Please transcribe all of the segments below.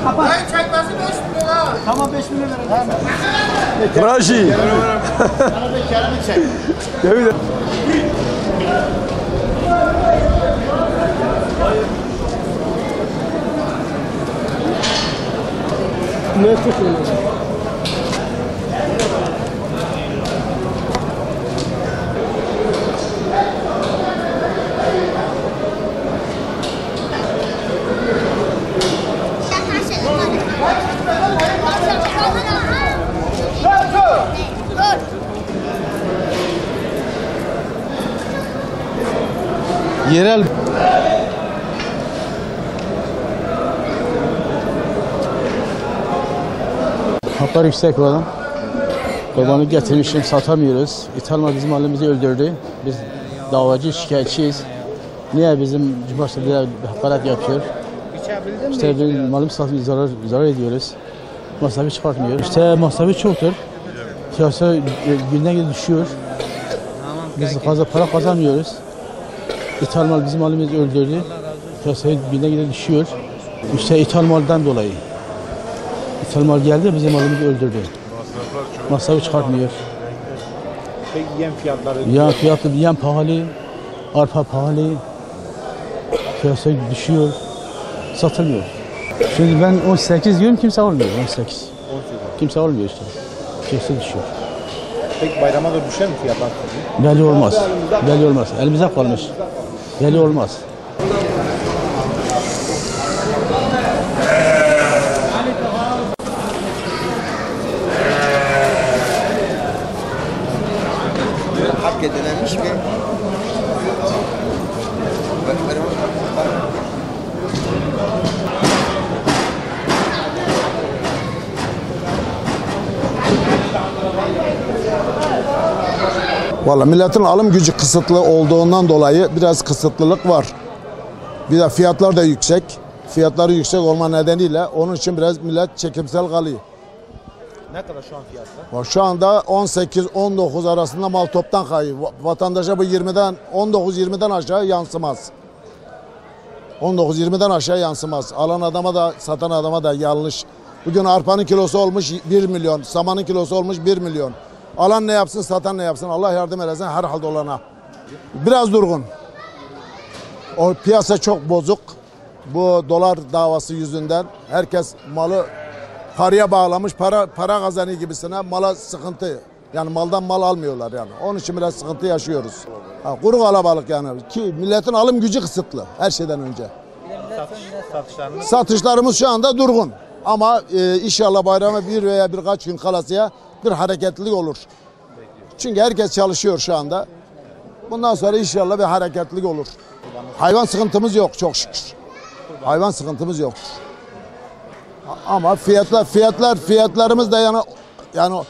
Ben çekmesi 5 lira. Tamam 5 milyon verelim. Braji. Bana bir keremi çek. Evet. Ne tutuyorsun? Yerel haklar yüksek olan kurbanı getirmişim, satamıyoruz. İthal mal bizim halimizi öldürdü. Biz davacı, şikayetçiyiz. Niye bizim Cumhurbaşkanı hakaret yapıyor? İşte bizim malımız satmıyor, zarar ediyoruz. Masrafı çıkartmıyor. İşte masrafı çoktur. Piyasa günden güne düşüyor. Biz fazla para kazanmıyoruz. İthal mal bizim halimizi öldürdü. Piyasayı günden güne düşüyor. İşte ithal maldan dolayı. İthal mal geldi, bizim malımızı öldürdü. Masrafı çıkartmıyor. Peki yem fiyatları? Yem pahalı, arpa pahalı. Piyasa düşüyor, satılmıyor. Şimdi ben 18 diyorum, kimse almıyor. 18. Kimse almıyor işte. Piyasa düşüyor. Peki bayrama da düşer mi fiyatlar? Belli olmaz. Belli olmaz. Elimize kalmış. Belli olmaz. Hak edilenmiş mi? Vallahi milletin alım gücü kısıtlı olduğundan dolayı biraz kısıtlılık var. Bir de fiyatlar da yüksek. Fiyatları yüksek olma nedeniyle onun için biraz millet çekimsel kalıyor. Ne kadar şu an fiyatlar? Şu anda 18-19 arasında mal toptan kayıyor. Vatandaşa bu 19-20'den aşağı yansımaz. 19-20'den aşağı yansımaz. Alan adama da satan adama da yanlış. Bugün arpanın kilosu olmuş 1 milyon, samanın kilosu olmuş 1 milyon. Alan ne yapsın, satan ne yapsın? Allah yardım eylesin her halde olana. Biraz durgun. O piyasa çok bozuk. Bu dolar davası yüzünden herkes malı paraya bağlamış, para kazanıyor gibisine mala sıkıntı. Yani maldan mal almıyorlar yani. Onun için biraz sıkıntı yaşıyoruz. Kuru kalabalık yani. Ki milletin alım gücü kısıtlı her şeyden önce. Satışlarımız şu anda durgun. Ama inşallah bayrama bir veya birkaç gün kalasıya bir hareketlilik olur. Çünkü herkes çalışıyor şu anda. Bundan sonra inşallah bir hareketlilik olur. Hayvan sıkıntımız yok çok şükür. Hayvan sıkıntımız yok. Ama fiyatlarımız da yani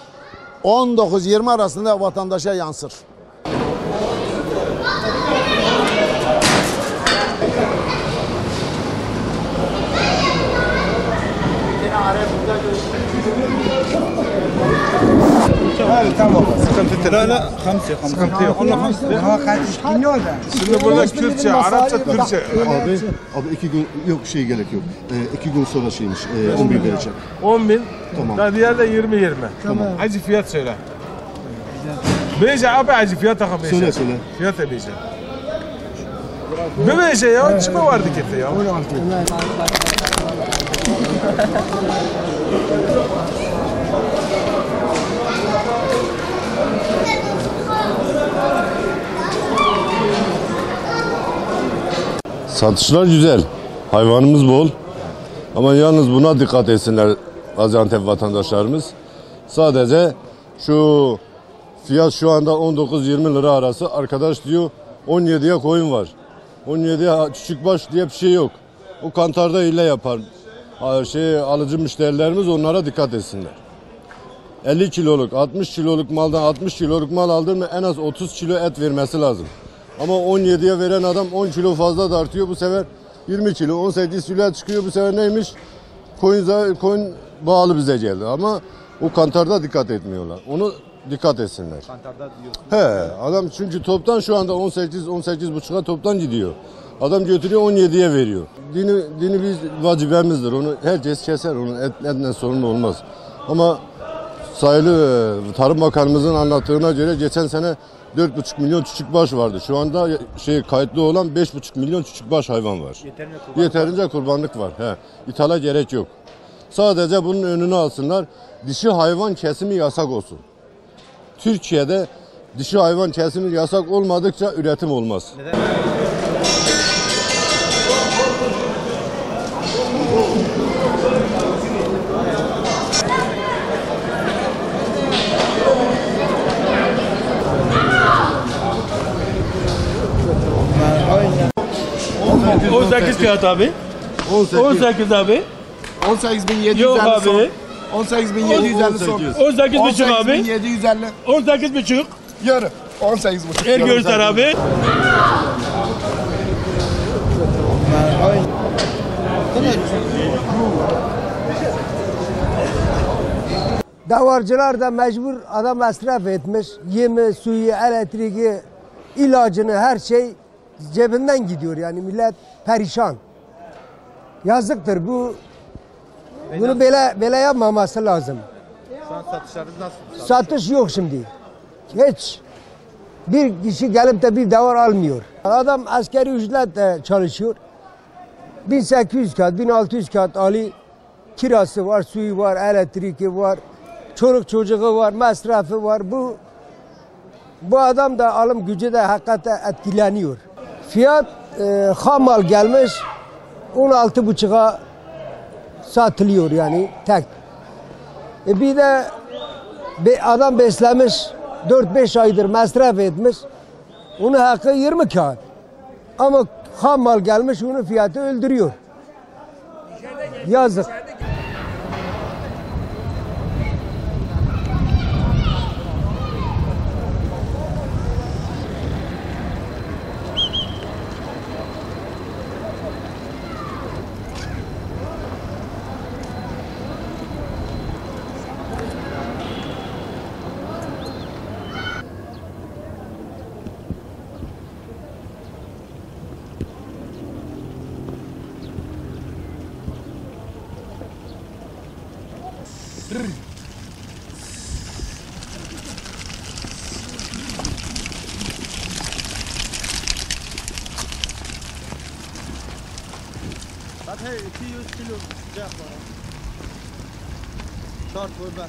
19-20 arasında vatandaşa yansır. Tamam. Sıkıntı yok. Şimdi burada Kürtçe, Arapça, Türkçe. Abi 2 gün yok gerek yok. 2 gün sonra şeymiş 11 vereceğim. 10.000. Tamam. Da diğer de 20. Tamam. Acı fiyat söyle. Beyce abi acı fiyat takım beyce. Söyle. Fiyat da beyce. Bir beyce ya çıkma vardı kete ya. Satışlar güzel. Hayvanımız bol. Ama yalnız buna dikkat etsinler Gaziantep vatandaşlarımız. Sadece şu fiyat şu anda 19-20 lira arası. Arkadaş diyor 17'ye koyun var. 17'ye küçük baş diye bir şey yok. O kantarda hile yapar. Alıcı müşterilerimiz onlara dikkat etsinler. 50 kiloluk, 60 kiloluk maldan 60 kiloluk mal aldın mı en az 30 kilo et vermesi lazım. Ama 17'ye veren adam 10 kilo fazla da artıyor. Bu sefer 20 kilo, 18 kilo çıkıyor. Bu sefer neymiş? Koyun bağlı bize geldi. Ama o kantarda dikkat etmiyorlar. Onu dikkat etsinler. Kantarda diyorsun. He, adam çünkü toptan şu anda 18-18,5'a toptan gidiyor. Adam götürüyor 17'ye veriyor. Dini biz vacibemizdir. Onu herkes keser. Onun etle sorun olmaz. Ama sayılı Tarım Bakanımızın anlattığına göre geçen sene 4,5 milyon küçükbaş vardı. Şu anda kayıtlı olan 5,5 milyon küçükbaş hayvan var. Yeterince kurbanlık var. İthala gerek yok. Sadece bunun önünü alsınlar. Dişi hayvan kesimi yasak olsun. Türkiye'de dişi hayvan kesimi yasak olmadıkça üretim olmaz. Neden? O 18 fiyat abi. 18 abi. 18.750 Yok abi. son. 18.750 son. 18 buçuk abi. 18.750 18 buçuk. yarı. 18.5. El göster abi. Davarcılar da mecbur adam masraf etmiş. Yemi, suyu, elektriği, ilacını her şey cebinden gidiyor yani millet perişan. Yazıktır bu. Bunu böyle yapmaması lazım. Şu an satışlarınız nasıl? Satış yok şimdi. Hiç. Bir kişi gelip de bir davar almıyor. Adam askeri ücretle çalışıyor. 1800 kağıt, 1600 kağıt ali kirası var, suyu var, elektriği var, çoluk çocuğu var, masrafı var. Bu adam da alım gücü de hakikaten etkileniyor. Fiyat ham mal gelmiş 16,5'a satılıyor yani tek. Bir de adam beslemiş 4-5 aydır masraf etmiş. Onun hakkı 20 kağıt. Ama ham mal gelmiş onun fiyatı öldürüyor. Yazık. Zaten 200 kilo sıcak var. Şart burada.